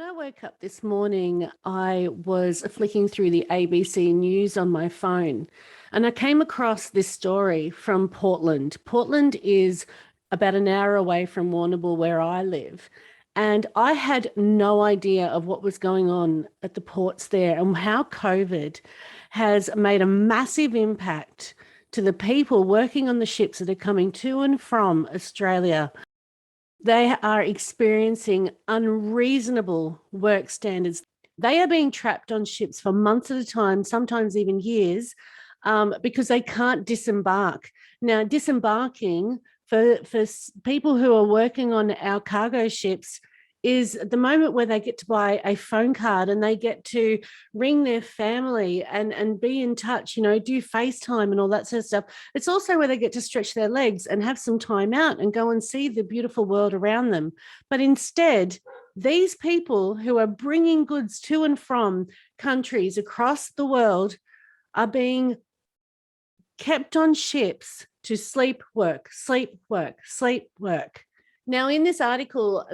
When I woke up this morning, I was flicking through the ABC News on my phone, and I came across this story from Portland. Portland is about an hour away from Warrnambool, where I live. And I had no idea of what was going on at the ports there and how COVID has made a massive impact to the people working on the ships that are coming to and from Australia. They are experiencing unreasonable work standards. They are being trapped on ships for months at a time, sometimes even years, because they can't disembark. Now, disembarking for people who are working on our cargo ships is the moment where they get to buy a phone card and they get to ring their family and be in touch, do FaceTime and all that sort of stuff. It's also where they get to stretch their legs and have some time out and go and see the beautiful world around them. But instead, these people who are bringing goods to and from countries across the world are being kept on ships to sleep, work, sleep, work, sleep, work. Now, in this article,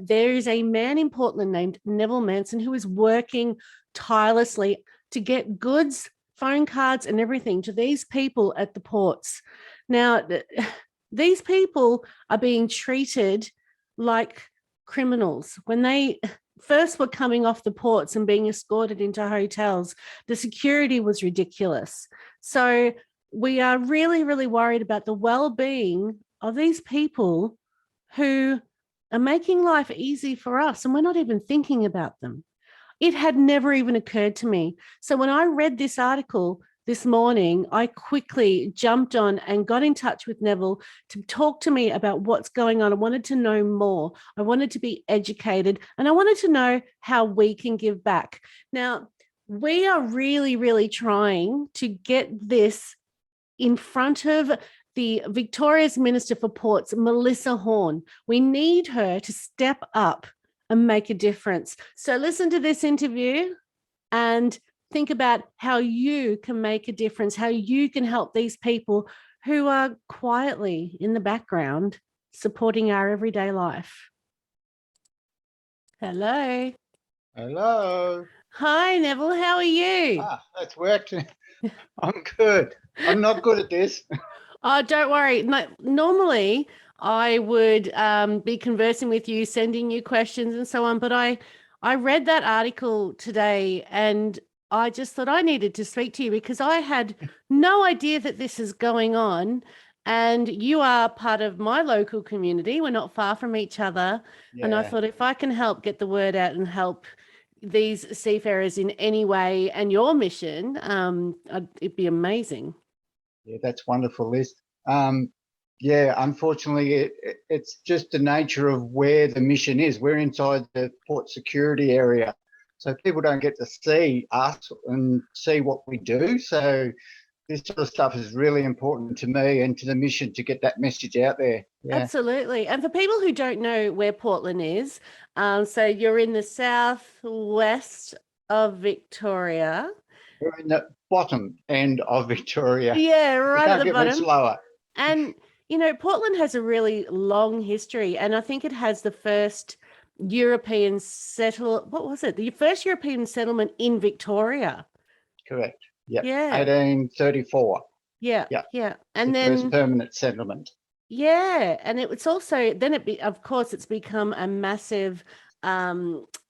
there is a man in Portland named Neville Manson who is working tirelessly to get goods, phone cards, and everything to these people at the ports. Now, these people are being treated like criminals. When they first were coming off the ports and being escorted into hotels, the security was ridiculous. So we are really, really worried about the well-being of these people who are making life easy for us, and we're not even thinking about them. It had never even occurred to me. So when I read this article this morning, I quickly jumped on and got in touch with Neville to talk to me about what's going on. I wanted to know more. I wanted to be educated, and I wanted to know how we can give back. Now, we are really, really trying to get this in front of the Victoria's Minister for Ports, Melissa Horne. We need her to step up and make a difference. So listen to this interview and think about how you can make a difference, how you can help these people who are quietly in the background supporting our everyday life. Hello. Hello. Hi, Neville. How are you? That's worked. I'm good. I'm not good at this. Oh, don't worry. Normally, I would be conversing with you, sending you questions and so on. But I read that article today and I just thought I needed to speak to you because I had no idea that this is going on. And you are part of my local community. We're not far from each other. Yeah. And I thought if I can help get the word out and help these seafarers in any way and your mission, it'd be amazing. Yeah, that's wonderful, Liz. Yeah, unfortunately, it's just the nature of where the mission is. We're inside the port security area, so people don't get to see us and see what we do. So this sort of stuff is really important to me and to the mission to get that message out there. Yeah. Absolutely. And for people who don't know where Portland is, so you're in the southwest of Victoria. We're in the bottom end of Victoria. Yeah, right at the bottom. Much lower. And, Portland has a really long history, and I think it has the first European the first European settlement in Victoria. Correct. Yep. Yeah. 1834. Yeah. Yeah. Yeah. And then first permanent settlement. Yeah. And it's also, of course, it's become a massive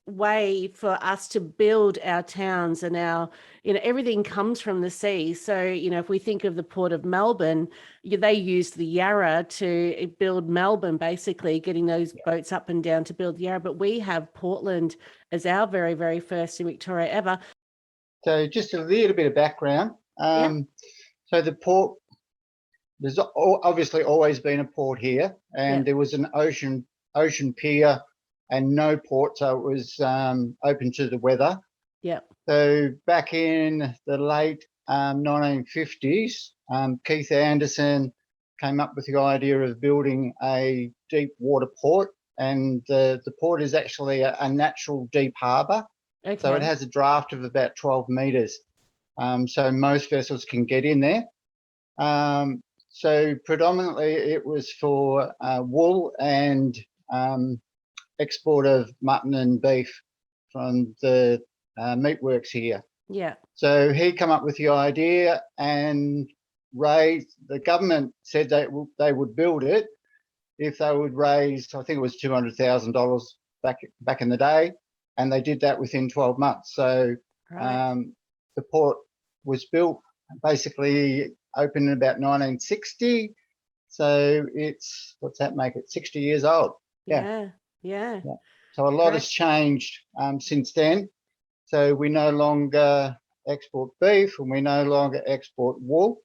way for us to build our towns and our, everything comes from the sea. So, if we think of the Port of Melbourne, they used the Yarra to build Melbourne, basically getting those boats up and down to build the Yarra. But we have Portland as our very, very first in Victoria ever. So just a little bit of background. So the port, there's obviously always been a port here, and there was an ocean pier and no port, so it was open to the weather. Yeah. So back in the late 1950s, Keith Anderson came up with the idea of building a deep water port, and the port is actually a natural deep harbour. Okay. So it has a draft of about 12 metres. So most vessels can get in there. So predominantly it was for wool and export of mutton and beef from the meatworks here. Yeah. So he come up with the idea and raised. The government said they would build it if they would raise, I think it was $200,000 back in the day, and they did that within 12 months. So Right. the port was built, basically opened in about 1960. So it's, what's that make it, 60 years old? Yeah. Yeah. Yeah. So a lot Great. has changed since then. So we no longer export beef and we no longer export wool.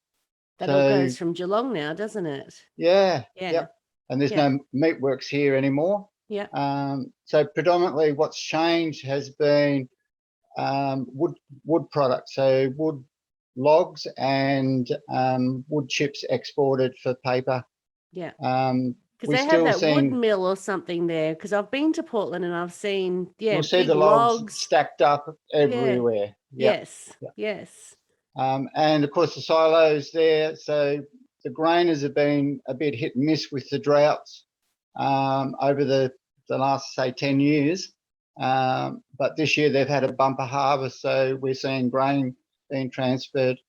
That all So goes from Geelong now, doesn't it? yeah, Yeah. yep. And there's Yeah. no meatworks here anymore. Yeah. So predominantly what's changed has been wood products, so wood logs and wood chips exported for paper. Yeah. We Because they have still that wood seen, mill or something there. Because I've been to Portland and I've seen, you'll see big the logs logs. stacked up Yeah. everywhere. Yep. Yes. Yep. Yes. And of course the silos there. So the grainers have been a bit hit and miss with the droughts over the last, say, 10 years. But this year they've had a bumper harvest. So we're seeing grain being transferred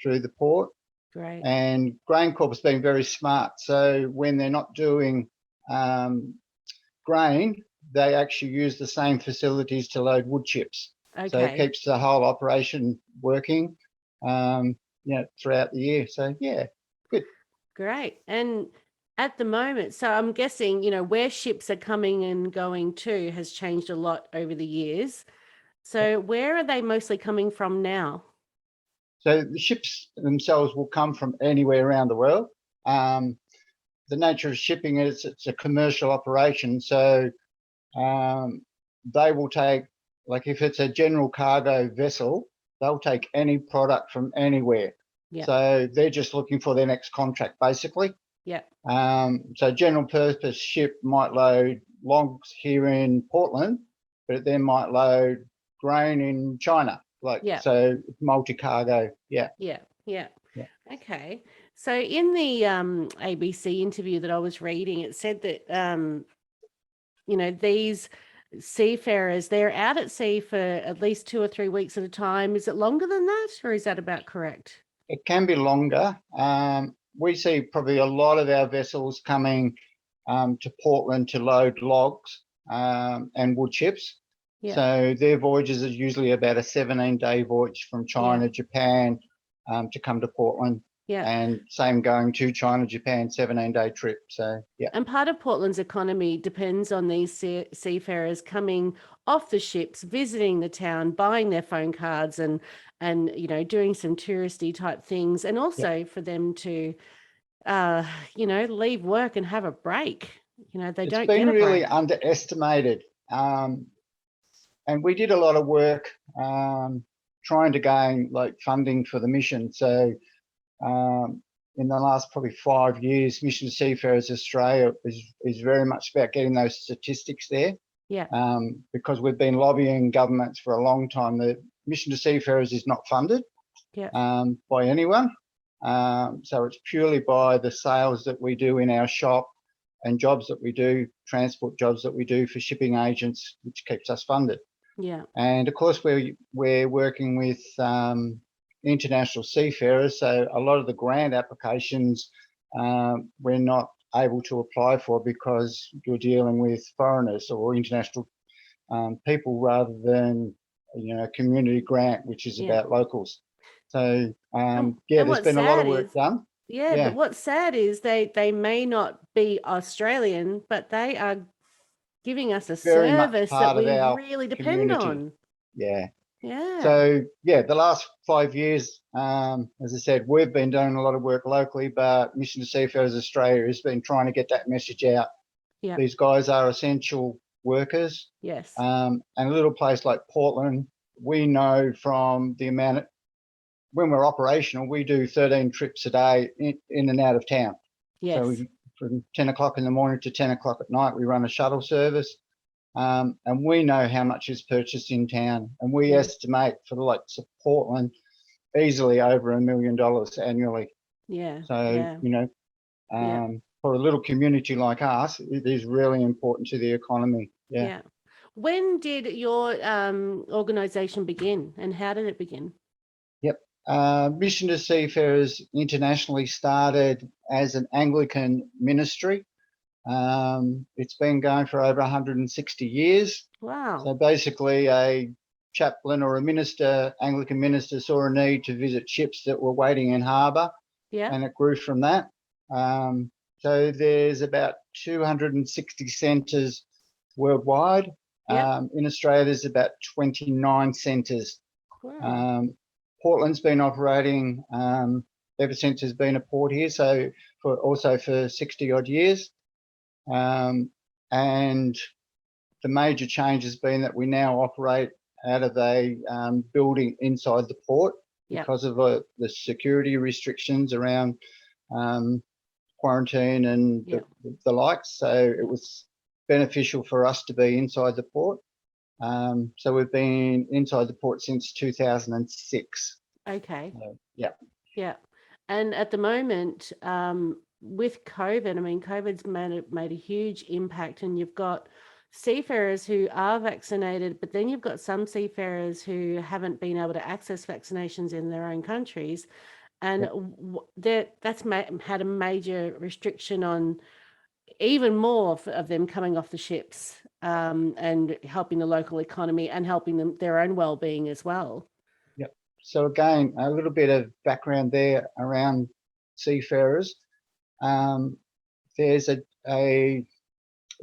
through the port. Great. And GrainCorp has been very smart. So when they're not doing grain, they actually use the same facilities to load wood chips. Okay. So it keeps the whole operation working, throughout the year. So yeah, good. Great. And at the moment, so I'm guessing, where ships are coming and going to has changed a lot over the years. So where are they mostly coming from now? So the ships themselves will come from anywhere around the world. The nature of shipping is it's a commercial operation. So they will take, like if it's a general cargo vessel, they'll take any product from anywhere. Yeah. So they're just looking for their next contract, basically. Yeah. So general purpose ship might load logs here in Portland, but it then might load grain in China. So multi-cargo. Yeah. Yeah. Yeah. Yeah. Okay. So in the ABC interview that I was reading, it said that these seafarers, they're out at sea for at least 2 or 3 weeks at a time. Is it longer than that, or is that about correct? It can be longer. We see probably a lot of our vessels coming to Portland to load logs and wood chips. Yeah. So their voyages are usually about a 17-day voyage from China, Japan, to come to Portland. Yeah. And same going to China, Japan, 17-day trip. So yeah. And part of Portland's economy depends on these seafarers coming off the ships, visiting the town, buying their phone cards and doing some touristy type things, and also for them to leave work and have a break. They It's don't get a been really break. underestimated. And we did a lot of work trying to gain funding for the mission. So in the last probably 5 years, Mission to Seafarers Australia is very much about getting those statistics there. Yeah. Because we've been lobbying governments for a long time. The Mission to Seafarers is not funded by anyone. So it's purely by the sales that we do in our shop and jobs that we do, transport jobs that we do for shipping agents, which keeps us funded. Yeah. And of course, we're working with international seafarers. So a lot of the grant applications we're not able to apply for because you're dealing with foreigners or international people rather than a community grant, which is about locals. So there's been a lot of work done. But what's sad is they may not be Australian, but they are giving us a Very much service part that of we our really depend community. on. Yeah. Yeah. So the last 5 years, as I said, we've been doing a lot of work locally, but Mission to Seafarers Australia has been trying to get that message out. Yeah. These guys are essential workers. Yes. And a little place like Portland, we know from the amount when we're operational, we do 13 trips a day in and out of town. Yes. So from 10 o'clock in the morning to 10 o'clock at night, we run a shuttle service. And we know how much is purchased in town. And we estimate for the likes of Portland, easily over $1 million annually. Yeah. So, for a little community like us, it is really important to the economy. Yeah. When did your organisation begin, and how did it begin? Yep. Mission to Seafarers internationally started as an Anglican ministry. It's been going for over 160 years. Wow. So basically a chaplain or a minister, Anglican minister, saw a need to visit ships that were waiting in harbour, Yeah. and it grew from that. So there's about 260 centres worldwide. Yeah. In Australia, there's about 29 centres. Wow. Portland's been operating ever since there's been a port here, so for 60 odd years. And the major change has been that we now operate out of a building inside the port because of the security restrictions around quarantine and the likes. So it was beneficial for us to be inside the port. So we've been inside the port since 2006. Okay. Yeah. Yeah. And at the moment, with COVID, I mean, COVID's made a huge impact, and you've got seafarers who are vaccinated, but then you've got some seafarers who haven't been able to access vaccinations in their own countries. And that's had a major restriction on even more of them coming off the ships, and helping the local economy and helping them their own well-being as well. Yep. So again, a little bit of background there around seafarers. There's it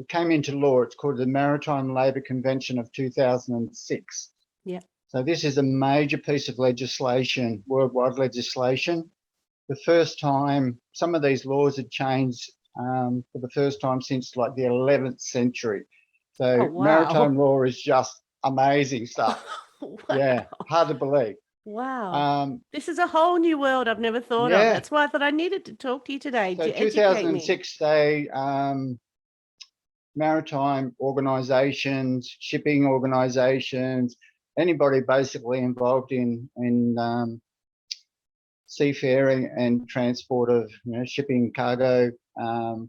came into law. It's called the Maritime Labour Convention of 2006. Yeah. So this is a major piece of legislation, worldwide legislation. The first time some of these laws had changed for the first time since like the 11th century. So wow. maritime law is just amazing stuff. Wow. Yeah, hard to believe. Wow. This is a whole new world I've never thought of. That's why I thought I needed to talk to you today So to educate me. 2006, they maritime organisations, shipping organisations, anybody basically involved in seafaring and transport of shipping cargo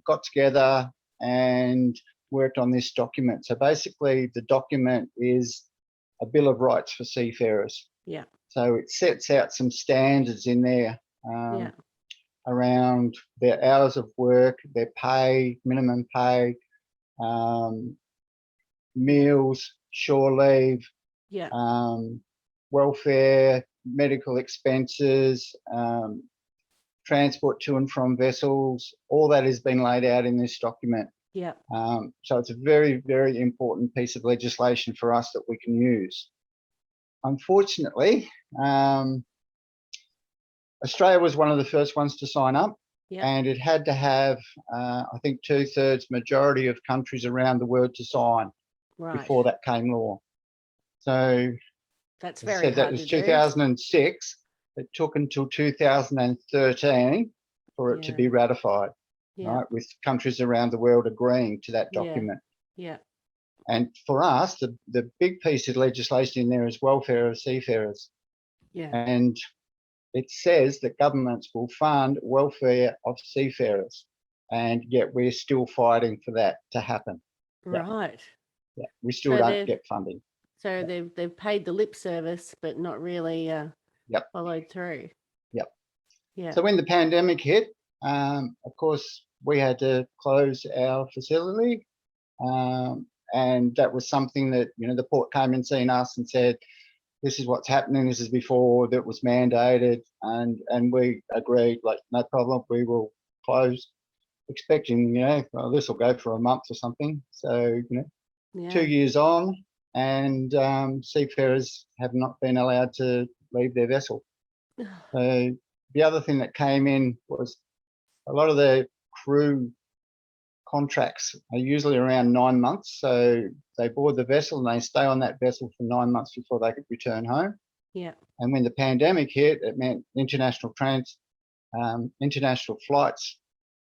got together and worked on this document. So basically, the document is a Bill of Rights for seafarers. Yeah. So it sets out some standards in there around their hours of work, their pay, minimum pay, meals, shore leave, welfare, medical expenses, transport to and from vessels. All that has been laid out in this document. Yeah. So it's a very, very important piece of legislation for us that we can use. Unfortunately, Australia was one of the first ones to sign up, and it had to have, I think, 2/3 majority of countries around the world to sign before that came law. So that's very hard to do. That was 2006. It took until 2013 for it to be ratified, right, with countries around the world agreeing to that document. Yeah. And for us, the big piece of legislation in there is welfare of seafarers. Yeah. And it says that governments will fund welfare of seafarers, and yet we're still fighting for that to happen. Right. Yeah, we still don't get funding. So they've paid the lip service, but not really followed through. Yep. Yeah. So when the pandemic hit, of course, we had to close our facility, and that was something that the port came and seen us and said, "This is what's happening. This is before that was mandated," and we agreed, like, no problem, we will close, expecting well, this will go for a month or something. So 2 years on, and seafarers have not been allowed to leave their vessel. So the other thing that came in was a lot of the crew contracts are usually around 9 months. So they board the vessel and they stay on that vessel for 9 months before they could return home. Yeah. And when the pandemic hit, it meant international flights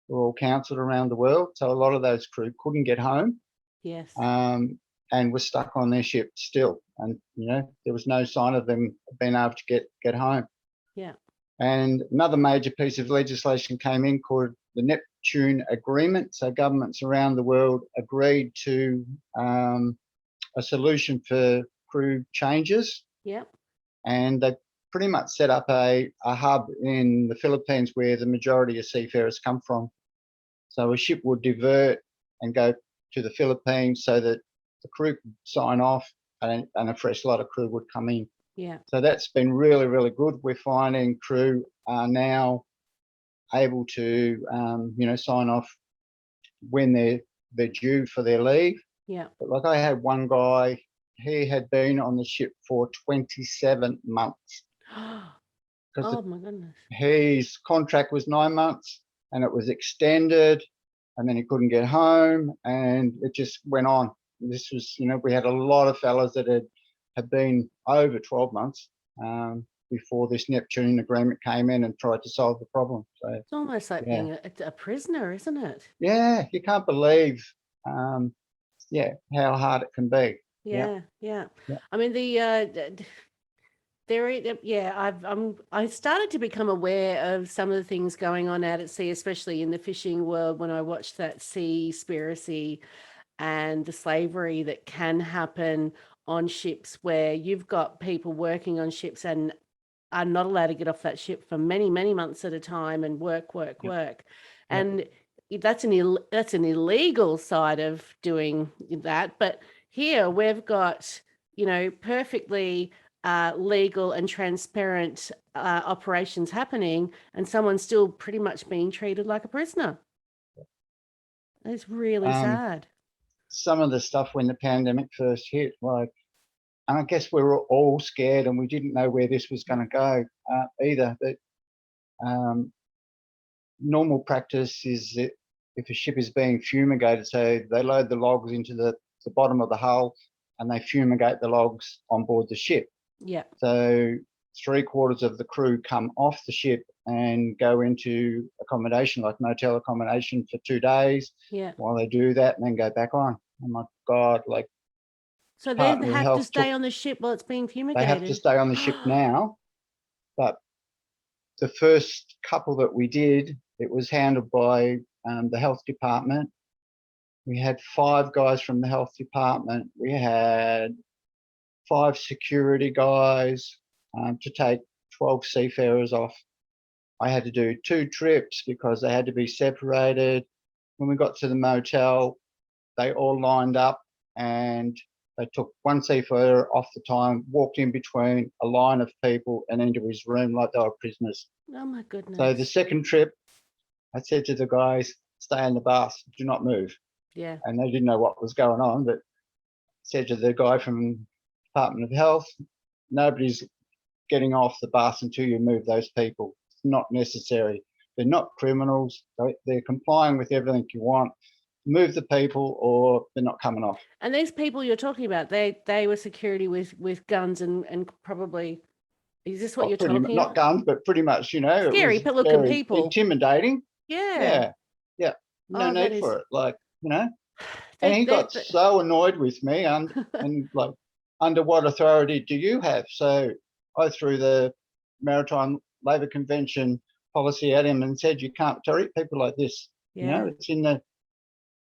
were all cancelled around the world. So a lot of those crew couldn't get home. Yes. And were stuck on their ship still. And, there was no sign of them being able to get home. Yeah. And another major piece of legislation came in called the Neptune Agreement. So governments around the world agreed to a solution for crew changes, Yep. and they pretty much set up a hub in the Philippines where the majority of seafarers come from. So a ship would divert and go to the Philippines so that the crew could sign off, and a fresh lot of crew would come in. Yeah. So that's been really, really good. We're finding crew are now able to, sign off when they're due for their leave. Yeah. But like I had one guy, he had been on the ship for 27 months because Oh my goodness. his contract was 9 months and it was extended, and then he couldn't get home, and it just went on. This was, we had a lot of fellas that had been over 12 months before this Neptune Agreement came in and tried to solve the problem. So It's almost like being a prisoner, isn't it? yeah, you can't believe, how hard it can be. Yeah. I mean, I started to become aware of some of the things going on out at sea, especially in the fishing world, when I watched that Seaspiracy and the slavery that can happen on ships, where you've got people working on ships and are not allowed to get off that ship for many, many months at a time and work. And that's an illegal side of doing that. But here we've got, perfectly legal and transparent operations happening, and someone's still pretty much being treated like a prisoner. It's really sad. Some of the stuff when the pandemic first hit, and I guess we were all scared and we didn't know where this was going to go either. But normal practice is that if a ship is being fumigated, so they load the logs into the bottom of the hull and they fumigate the logs on board the ship. Yeah. So 3/4 of the crew come off the ship and go into accommodation, like motel accommodation, for 2 days. Yeah. While they do that and then go back on. Oh my God, So they have to stay on the ship while it's being fumigated? They have to stay on the ship now. But the first couple that we did, it was handled by the health department. We had 5 guys from the health department. We had 5 security guys to take 12 seafarers off. I had to do 2 trips because they had to be separated. When we got to the motel, they all lined up and they took one seafarer off the time, walked in between a line of people and into his room like they were prisoners. Oh my goodness. So the second trip, I said to the guys, stay in the bus, do not move. Yeah. And they didn't know what was going on, but said to the guy from Department of Health, nobody's getting off the bus until you move those people. It's not necessary. They're not criminals. They're complying with everything you want. Move the people or they're not coming off. And these people you're talking about, they were security with guns and probably, is this what you're talking about? Not guns, but pretty much, Scary, but looking people. Intimidating. Yeah. No need for it. And he got so annoyed with me and under what authority do you have? So I threw the Maritime Labour Convention policy at him and said, you can't treat people like this. Yeah. It's in the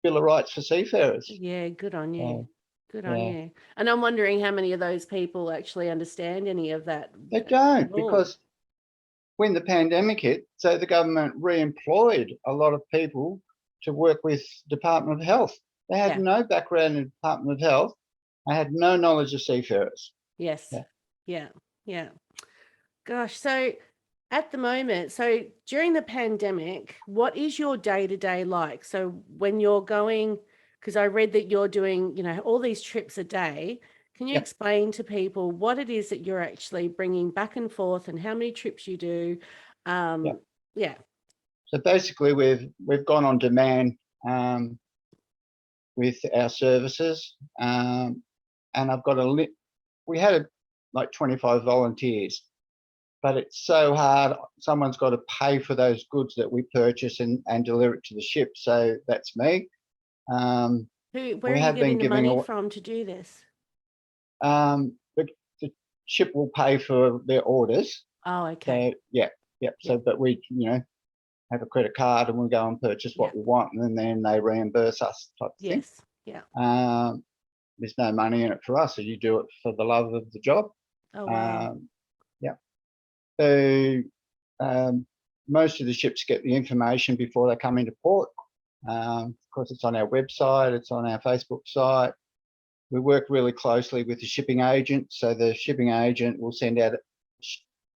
Bill of Rights for seafarers. Yeah, good on you. Good on you. And I'm wondering how many of those people actually understand any of that. They don't, because when the pandemic hit, so the government re-employed a lot of people to work with Department of Health. They had no background in Department of Health. They had no knowledge of seafarers. Yes. Yeah. Gosh, so at the moment, so during the pandemic, what is your day-to-day like? So when you're going, because I read that you're doing, all these trips a day, can you explain to people what it is that you're actually bringing back and forth and how many trips you do? Yeah. So basically, we've gone on demand with our services, and I've got we had like 25 volunteers. But it's so hard. Someone's got to pay for those goods that we purchase and deliver it to the ship. So that's me. Where are you getting the money from to do this? The ship will pay for their orders. Oh, okay. So, So, but we, have a credit card and we go and purchase what we want, and then they reimburse us type of thing. Yes. Yeah. there's no money in it for us, so you do it for the love of the job. Oh, wow. Yeah. So most of the ships get the information before they come into port. Of course, it's on our website, it's on our Facebook site. We work really closely with the shipping agent, so the shipping agent will send out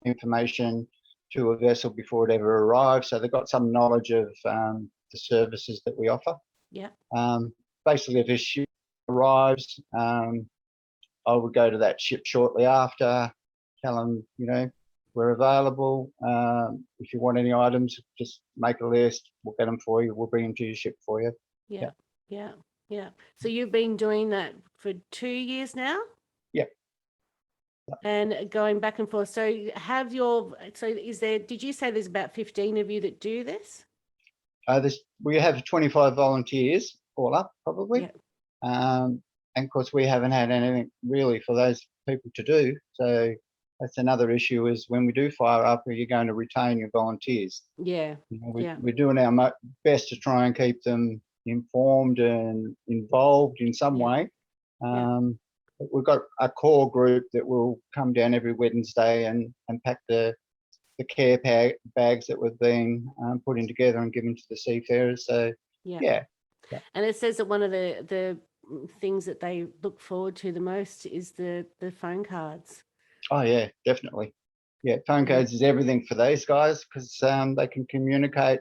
information to a vessel before it ever arrives, so they've got some knowledge of the services that we offer. Yeah. Basically, if a ship arrives, I would go to that ship shortly after, tell them, we're available. If you want any items, just make a list. We'll get them for you. We'll bring them to your ship for you. Yeah. Yeah. Yeah. So you've been doing that for 2 years now? Yeah. And going back and forth. So did you say there's about 15 of you that do this? We have 25 volunteers all up, probably. Yeah. And of course, we haven't had anything really for those people to do. So that's another issue, is when we do fire up, are you going to retain your volunteers? Yeah. We're doing our best to try and keep them informed and involved in some way. But we've got a core group that will come down every Wednesday and pack the care bags that we've been putting together and given to the seafarers. So yeah. And it says that one of the things that they look forward to the most is the phone cards. Oh yeah, definitely. Yeah, phone cards is everything for these guys, because they can communicate.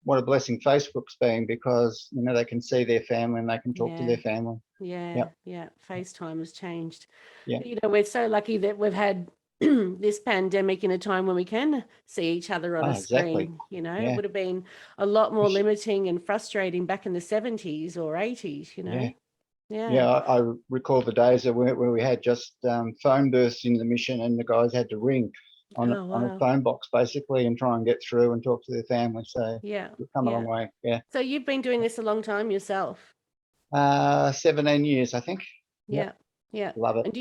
What a blessing Facebook's been, because they can see their family and they can talk to their family. Yeah. FaceTime has changed. Yeah. We're so lucky that we've had this pandemic in a time when we can see each other on a screen. It would have been a lot more limiting and frustrating back in the 70s or 80s. Yeah, I recall the days where we had just phone bursts in the mission, and the guys had to ring on a phone box basically and try and get through and talk to their family. So we've come a long way. Yeah. So you've been doing this a long time yourself? 17 years, I think. Yeah. Love it. And do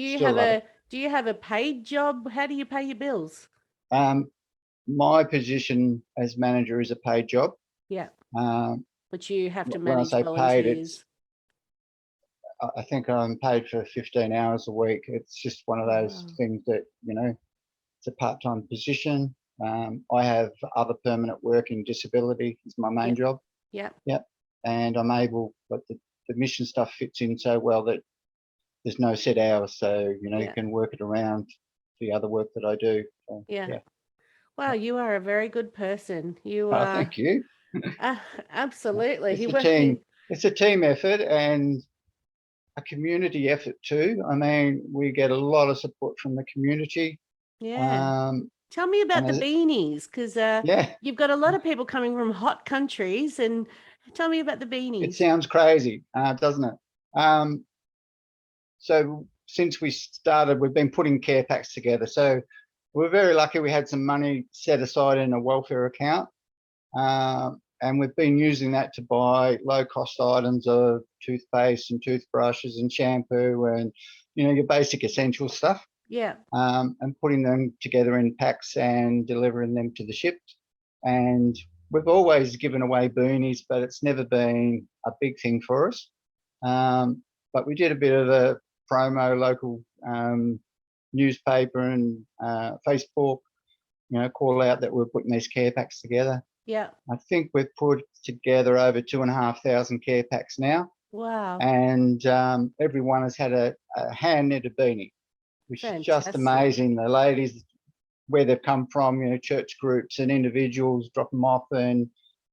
you have a paid job? How do you pay your bills? My position as manager is a paid job. Yeah. But you have to when I manage say volunteers. Paid, I think I'm paid for 15 hours a week. It's just one of those things that, it's a part-time position. I have other permanent work in disability. It's my main job. Yeah. And I'm able, but the mission stuff fits in so well that there's no set hours. So, you can work it around the other work that I do. So, Wow, you are a very good person. You are. Thank you. Absolutely. It's a team effort and a community effort too. I mean, we get a lot of support from the community. Yeah. Tell me about the beanies, because you've got a lot of people coming from hot countries, and tell me about the beanies. It sounds crazy, doesn't it? So since we started, we've been putting care packs together. So we're very lucky we had some money set aside in a welfare account. And we've been using that to buy low-cost items of toothpaste and toothbrushes and shampoo and, your basic essential stuff. Yeah. And putting them together in packs and delivering them to the ships. And we've always given away beanies, but it's never been a big thing for us. But we did a bit of a promo, local newspaper and Facebook, call out that we're putting these care packs together. Yeah. I think we've put together over 2,500 care packs now. Wow. And everyone has had a hand knitted beanie, which is just amazing. The ladies, where they've come from, church groups and individuals drop them off, and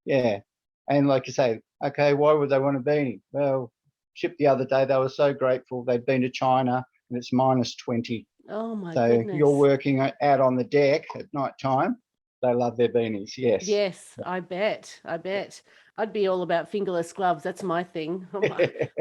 and like you say, okay, why would they want a beanie? Well, ship the other day, they were so grateful. They'd been to China and it's -20. Oh my goodness. So you're working out on the deck at night time. They love their beanies. Yes, I bet. I'd be all about fingerless gloves. That's my thing.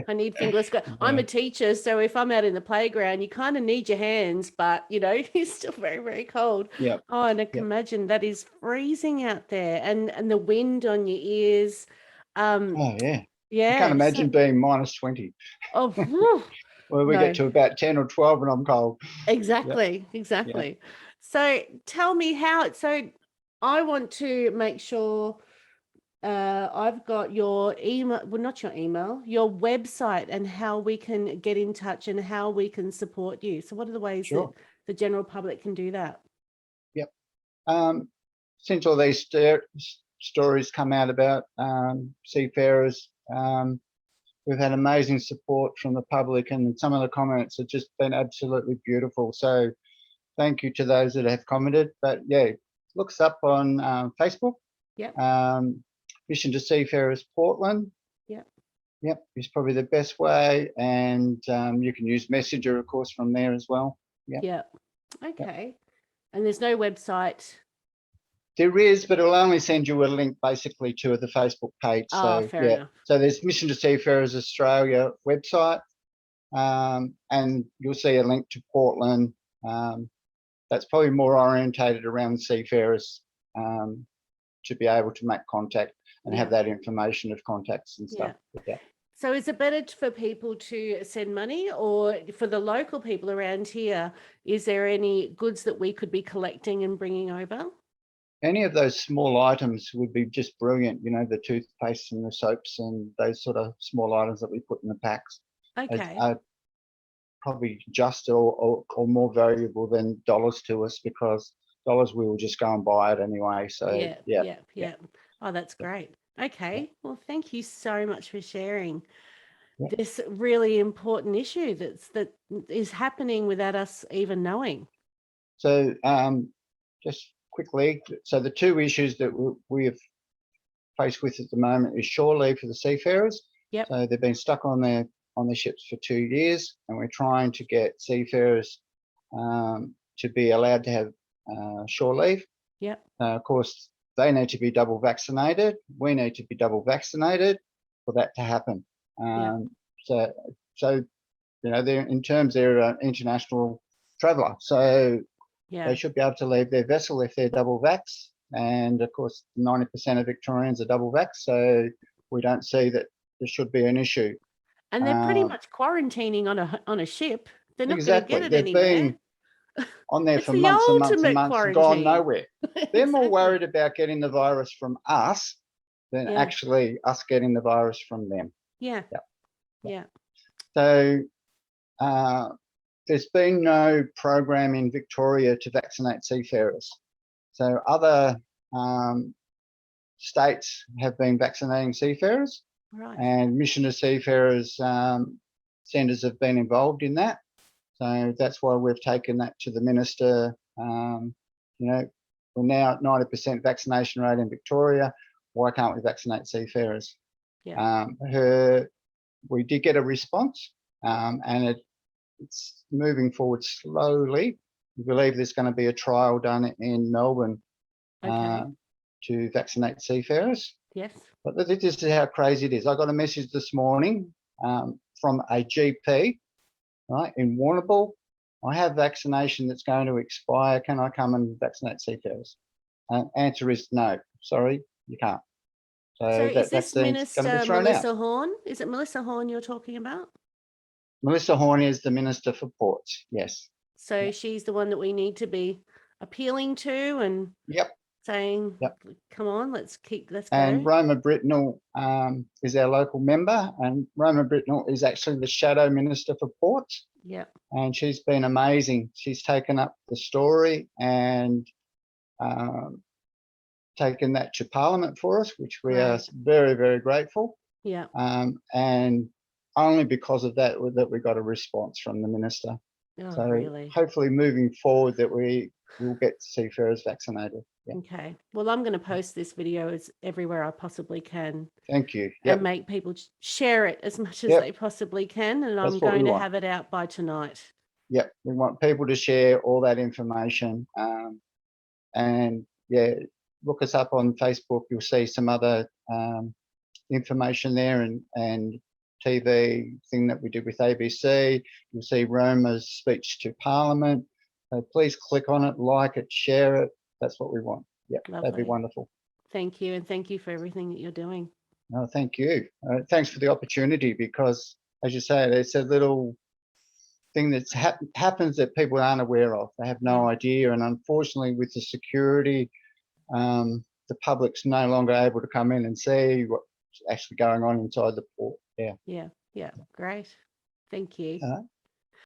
I need fingerless gloves. I'm a teacher, so if I'm out in the playground, you kind of need your hands, but it's still very, very cold. Yeah. Oh, and I can imagine that is freezing out there, and the wind on your ears. Oh yeah. Yeah. I can't imagine being -20. Oh. Well, we get to about 10 or 12 and I'm cold. Exactly. Yeah. So tell me how. So I want to make sure I've got your email, well, not your email, your website, and how we can get in touch and how we can support you. So what are the ways that Sure. the general public can do that? Yep. Since all these stories come out about seafarers, we've had amazing support from the public, and some of the comments have just been absolutely beautiful. So thank you to those that have commented. But yeah, look us up on Facebook. Yep. Mission to Seafarers Portland. Yep. Yep, is probably the best way. And you can use Messenger, of course, from there as well. Yep. Yep. Okay. And there's no website. There is, but it'll only send you a link basically to the Facebook page. Oh, So fair yeah, enough. so there's Mission to Seafarers Australia website, and you'll see a link to Portland. That's probably more orientated around seafarers to be able to make contact and have that information of contacts and stuff. Yeah. So is it better for people to send money, or for the local people around here, is there any goods that we could be collecting and bringing over? Any of those small items would be just brilliant. You know, the toothpaste and the soaps and those sort of small items that we put in the packs. Okay. Are probably just or more valuable than dollars to us, because dollars we will just go and buy it anyway. So yeah. Oh, that's great. Okay. Well, thank you so much for sharing this really important issue that is happening without us even knowing. So just quickly, so the two issues that we have faced with at the moment is shore leave for the seafarers. Yep. So they've been stuck on their ships for 2 years, and we're trying to get seafarers to be allowed to have shore leave. Yep. Of course, they need to be double vaccinated. We need to be double vaccinated for that to happen. So you know, they're an international traveller, so they should be able to leave their vessel if they're double vax. And of course, 90% of Victorians are double vax, so we don't see that there should be an issue. And they're pretty much quarantining on a ship. They're not Exactly. going to get it They've anywhere. been on there It's for the months and months and ultimate months and quarantine. gone nowhere. They're more worried about getting the virus from us than actually us getting the virus from them. Yeah. So there's been no program in Victoria to vaccinate seafarers. So other states have been vaccinating seafarers, and Mission to Seafarers centres have been involved in that. So that's why we've taken that to the minister. You know, we're now at 90% vaccination rate in Victoria. Why can't we vaccinate seafarers? We did get a response, and it's moving forward slowly. We believe there's going to be a trial done in Melbourne to vaccinate seafarers. Yes. But this is how crazy it is. I got a message this morning from a GP, right, in Warrnambool. I have vaccination that's going to expire. Can I come and vaccinate seafarers? Answer is no. Sorry, you can't. So is this Minister Melissa out. Horne? Is it Melissa Horne you're talking about? Melissa Horne is the Minister for Ports, yes. So she's the one that we need to be appealing to and saying, come on, let's go. And Roma Britnell is our local member, and Roma Britnell is actually the Shadow Minister for Ports. Yeah. And she's been amazing. She's taken up the story and taken that to Parliament for us, which we are very, very grateful. Yeah. And only because of that we got a response from the minister. Oh, so really? Hopefully moving forward that we will get seafarers vaccinated. Yeah. Okay. Well, I'm going to post this video everywhere I possibly can. Thank you. And make people share it as much as they possibly can. And I'm going to have it out by tonight. Yep. We want people to share all that information. And look us up on Facebook. You'll see some other information there and TV thing that we did with ABC. You'll see Roma's speech to Parliament. So please click on it, like it, share it. That's what we want. Yeah, that'd be wonderful. Thank you. And thank you for everything that you're doing. No, thank you. Thanks for the opportunity, because as you say, it's a little thing that happens that people aren't aware of. They have no idea. And unfortunately with the security, the the public's no longer able to come in and see what's actually going on inside the port. Yeah. Yeah. Great. Thank you.